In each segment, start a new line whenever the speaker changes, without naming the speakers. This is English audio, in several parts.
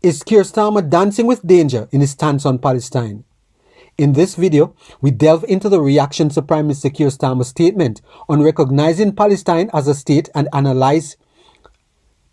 Is Keir Starmer dancing with danger in his stance on Palestine? In this video, we delve into the reactions to Prime Minister Keir Starmer's statement on recognizing Palestine as a state and analyze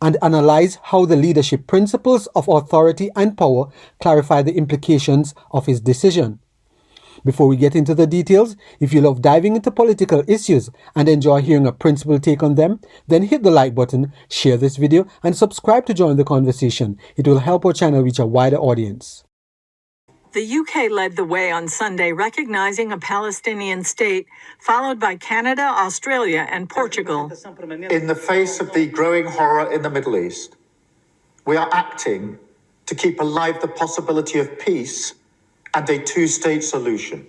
how the leadership principles of authority and power clarify the implications of his decision. Before we get into the details, if you love diving into political issues and enjoy hearing a principled take on them, then hit the like button, share this video, and subscribe to join the conversation. It will help our channel reach a wider audience.
The UK led the way on Sunday, recognizing a Palestinian state, followed by Canada, Australia, and Portugal.
In the face of the growing horror in the Middle East, we are acting to keep alive the possibility of peace and a two-state solution.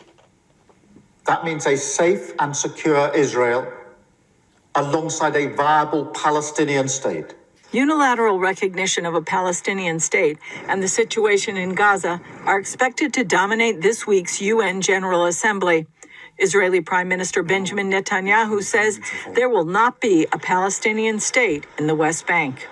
That means a safe and secure Israel alongside a viable Palestinian state.
Unilateral recognition of a Palestinian state and the situation in Gaza are expected to dominate this week's UN General Assembly. Israeli Prime Minister Benjamin Netanyahu says there will not be a Palestinian state in the West Bank.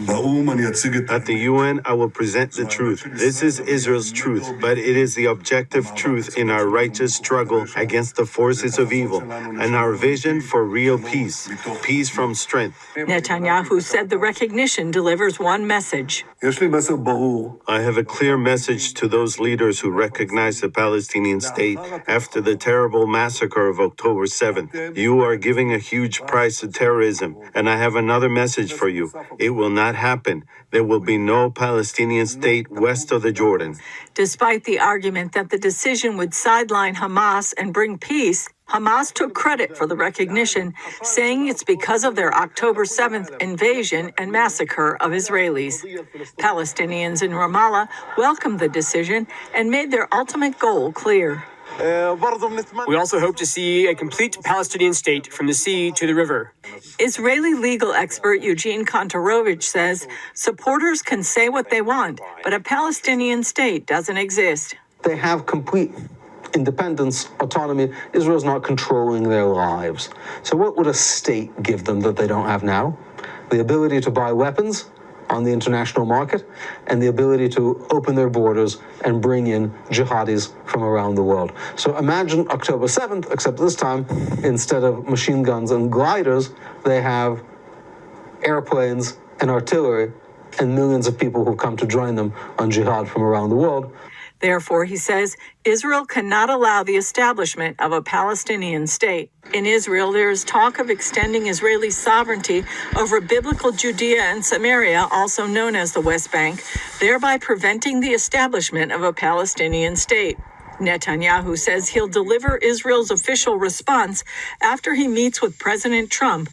At the UN, I will present the truth. This is Israel's truth, but it is the objective truth in our righteous struggle against the forces of evil and our vision for real peace, peace from strength.
Netanyahu said the recognition delivers one message.
I have a clear message to those leaders who recognize the Palestinian state after the terrible massacre of October 7th. You are giving a huge price to terrorism, and I have another message for you. It will not happen. There will be no Palestinian state west of the Jordan.
Despite the argument that the decision would sideline Hamas and bring peace, Hamas took credit for the recognition, saying it's because of their October 7th invasion and massacre of Israelis. Palestinians in Ramallah welcomed the decision and made their ultimate goal clear.
We also hope to see a complete Palestinian state from the sea to the river.
Israeli legal expert Eugene Kontorovich says supporters can say what they want, but a Palestinian state doesn't exist.
They have complete independence, autonomy. Israel's not controlling their lives. So what would a state give them that they don't have now? The ability to buy weapons on the international market and the ability to open their borders and bring in jihadis from around the world. So imagine October 7th, except this time, instead of machine guns and gliders, they have airplanes and artillery and millions of people who come to join them on jihad from around the world.
Therefore, he says, Israel cannot allow the establishment of a Palestinian state. In Israel, there is talk of extending Israeli sovereignty over biblical Judea and Samaria, also known as the West Bank, thereby preventing the establishment of a Palestinian state. Netanyahu says he'll deliver Israel's official response after he meets with President Trump.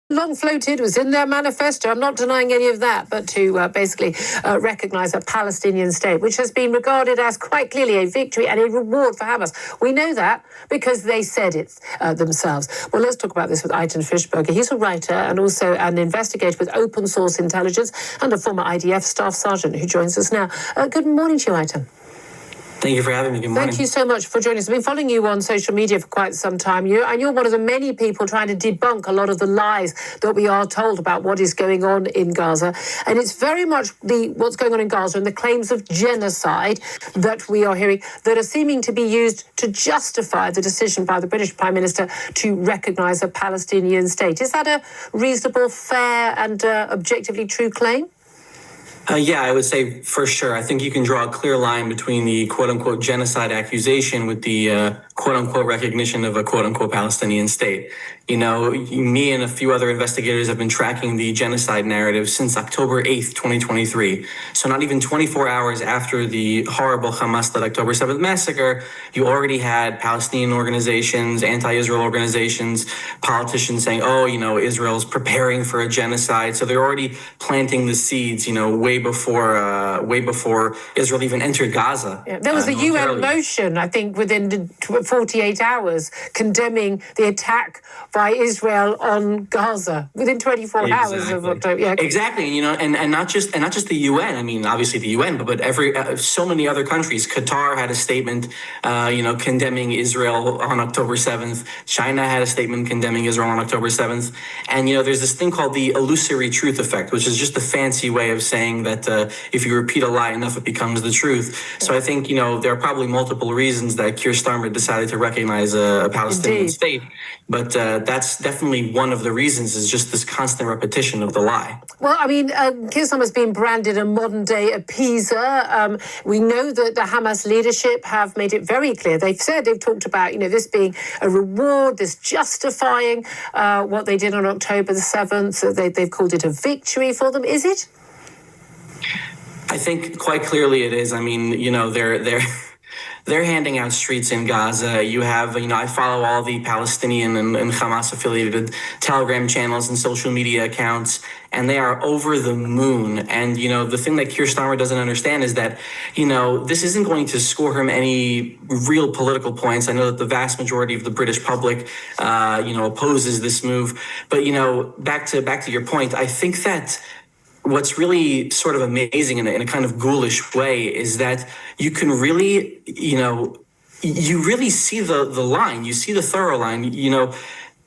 Long floated, was in their manifesto. I'm not denying any of that, but to basically recognize a Palestinian state, which has been regarded as quite clearly a victory and a reward for Hamas. We know that because they said it themselves. Well, let's talk about this with Eitan Fischberger. He's a writer and also an investigator with open source intelligence and a former IDF staff sergeant who joins us now. Good morning to you, Eitan.
Thank you for having me. Good morning.
Thank you so much for joining us. I've been following you on social media for quite some time. You're one of the many people trying to debunk a lot of the lies that we are told about what is going on in Gaza. And it's very much what's going on in Gaza and the claims of genocide that we are hearing that are seeming to be used to justify the decision by the British Prime Minister to recognise a Palestinian state. Is that a reasonable, fair and objectively true claim?
Yeah, I would say for sure. I think you can draw a clear line between the quote-unquote genocide accusation with the quote-unquote recognition of a quote-unquote Palestinian state. You know, me and a few other investigators have been tracking the genocide narrative since October 8th, 2023. So not even 24 hours after the horrible Hamas-led October 7th massacre, you already had Palestinian organizations, anti-Israel organizations, politicians saying, oh, you know, Israel's preparing for a genocide. So they're already planting the seeds, you know, way before Israel even entered Gaza.
Yeah, there was a UN motion, I think, within 48 hours condemning the attack by Israel on Gaza within 24 hours of October. Yeah.
Exactly, and not just the UN. I mean, obviously the UN, but every so many other countries. Qatar had a statement, condemning Israel on October 7th. China had a statement condemning Israel on October 7th. And there's this thing called the illusory truth effect, which is just a fancy way of saying that if you repeat a lie enough, it becomes the truth. So I think there are probably multiple reasons that Keir Starmer decided to recognize a Palestinian state, but that's definitely one of the reasons. Is just this constant repetition of the lie.
Well, I mean, Keir Starmer's been branded a modern-day appeaser. We know that the Hamas leadership have made it very clear. They've talked about, this being a reward, this justifying what they did on October the 7th. They've called it a victory for them. Is it?
I think quite clearly it is. I mean, they're handing out streets in Gaza. You have, I follow all the Palestinian and Hamas affiliated Telegram channels and social media accounts, and they are over the moon. And, the thing that Keir Starmer doesn't understand is that, this isn't going to score him any real political points. I know that the vast majority of the British public, opposes this move. But, back to your point, I think that what's really sort of amazing in a kind of ghoulish way is that you can really, you really see the line, you see the thorough line,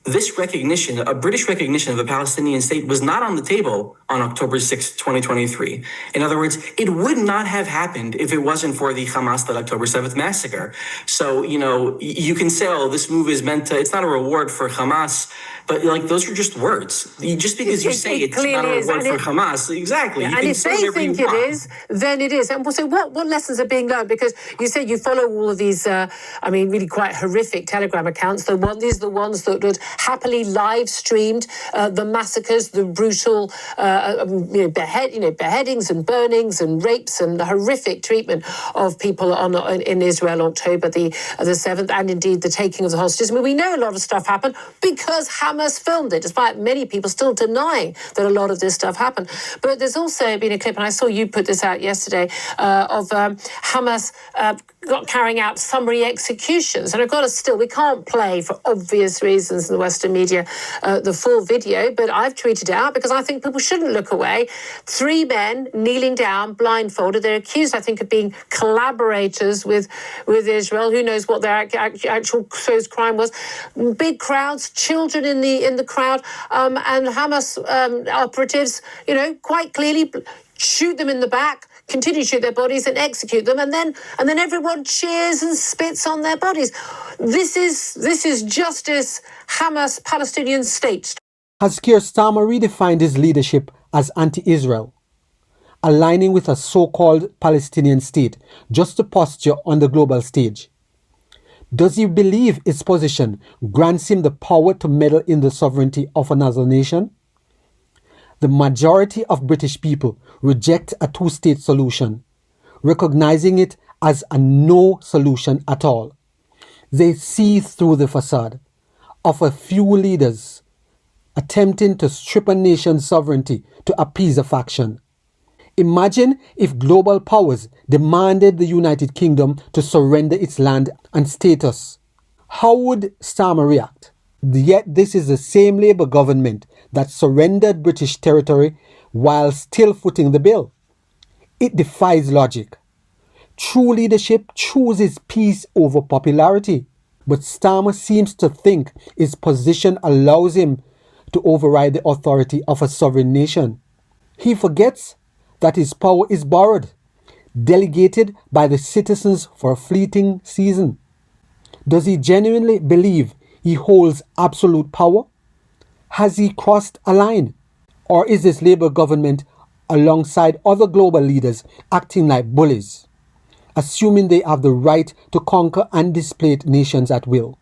this recognition, a British recognition of a Palestinian state was not on the table on October 6, 2023. In other words, it would not have happened if it wasn't for the Hamas-led October 7th massacre. So, you can say, oh, this move is meant to, it's not a reward for Hamas, but those are just words. Just because you say it's not a reward for Hamas, exactly.
Yeah, and if they think it is, then it is. And so what lessons are being learned? Because you say you follow all of these, really quite horrific Telegram accounts. These are the ones that would happily live streamed the massacres, the brutal beheadings and burnings and rapes and the horrific treatment of people in Israel October the 7th, and indeed the taking of the hostages. I mean, we know a lot of stuff happened because Hamas filmed it, despite many people still denying that a lot of this stuff happened. But there's also been a clip, and I saw you put this out yesterday, of Hamas carrying out summary executions. And we can't play, for obvious reasons in the Western media, the full video, but I've tweeted it out because I think people shouldn't look away. 3 men kneeling down, blindfolded. They're accused, I think, of being collaborators with Israel. Who knows what their actual crime was. Big crowds, children in the crowd, and Hamas operatives, quite clearly shoot them in the back, continue to shoot their bodies and execute them, and then everyone cheers and spits on their bodies. This is justice, Hamas Palestinian state.
Has Keir Starmer redefined his leadership as anti-Israel, aligning with a so-called Palestinian state, just to posture on the global stage? Does he believe his position grants him the power to meddle in the sovereignty of another nation? The majority of British people reject a two-state solution, recognizing it as a no solution at all. They see through the facade of a few leaders attempting to strip a nation's sovereignty to appease a faction. Imagine if global powers demanded the United Kingdom to surrender its land and status. How would Starmer react? Yet this is the same Labour government that surrendered British territory while still footing the bill. It defies logic. True leadership chooses peace over popularity, but Starmer seems to think his position allows him to override the authority of a sovereign nation. He forgets that his power is borrowed, delegated by the citizens for a fleeting season. Does he genuinely believe he holds absolute power? Has he crossed a line? Or is this Labour government, alongside other global leaders, acting like bullies, assuming they have the right to conquer and displace nations at will?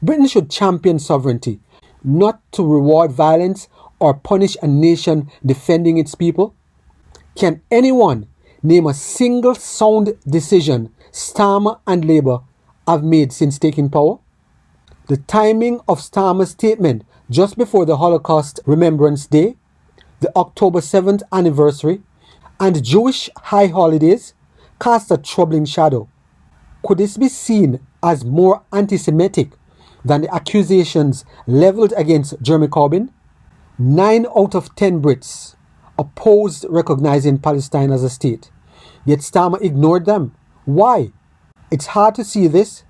Britain should champion sovereignty, not to reward violence or punish a nation defending its people. Can anyone name a single sound decision Starmer and Labour have made since taking power? The timing of Starmer's statement just before the Holocaust Remembrance Day, the October 7th anniversary, and Jewish high holidays cast a troubling shadow. Could this be seen as more anti-Semitic than the accusations leveled against Jeremy Corbyn? 9 out of 10 Brits opposed recognizing Palestine as a state, yet Starmer ignored them. Why? It's hard to see this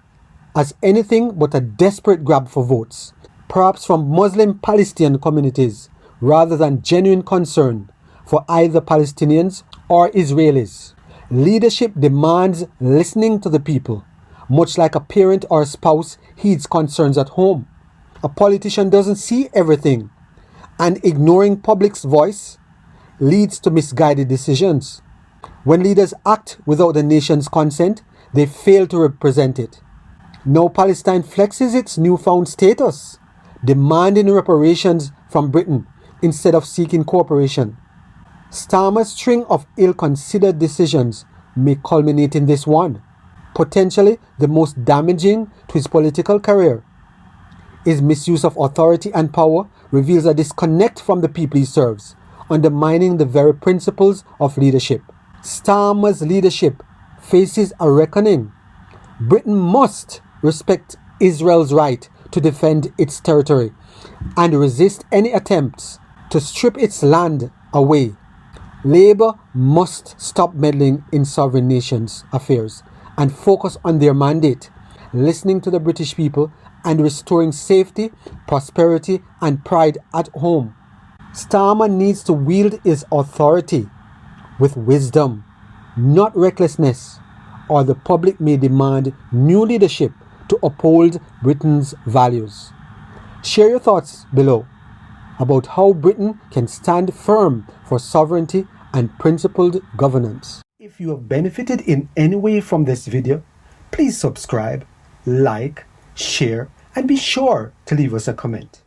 as anything but a desperate grab for votes, perhaps from Muslim Palestinian communities, rather than genuine concern for either Palestinians or Israelis. Leadership demands listening to the people, much like a parent or a spouse heeds concerns at home. A politician doesn't see everything, and ignoring public's voice leads to misguided decisions. When leaders act without the nation's consent, they fail to represent it. Now Palestine flexes its newfound status, demanding reparations from Britain instead of seeking cooperation. Starmer's string of ill-considered decisions may culminate in this one, potentially the most damaging to his political career. His misuse of authority and power reveals a disconnect from the people he serves, undermining the very principles of leadership. Starmer's leadership faces a reckoning. Britain must respect Israel's right to defend its territory and resist any attempts to strip its land away. Labour must stop meddling in sovereign nations' affairs and focus on their mandate, listening to the British people and restoring safety, prosperity and pride at home. Starmer needs to wield his authority with wisdom, not recklessness, or the public may demand new leadership to uphold Britain's values. Share your thoughts below about how Britain can stand firm for sovereignty and principled governance. If you have benefited in any way from this video, please subscribe, like, share, and be sure to leave us a comment.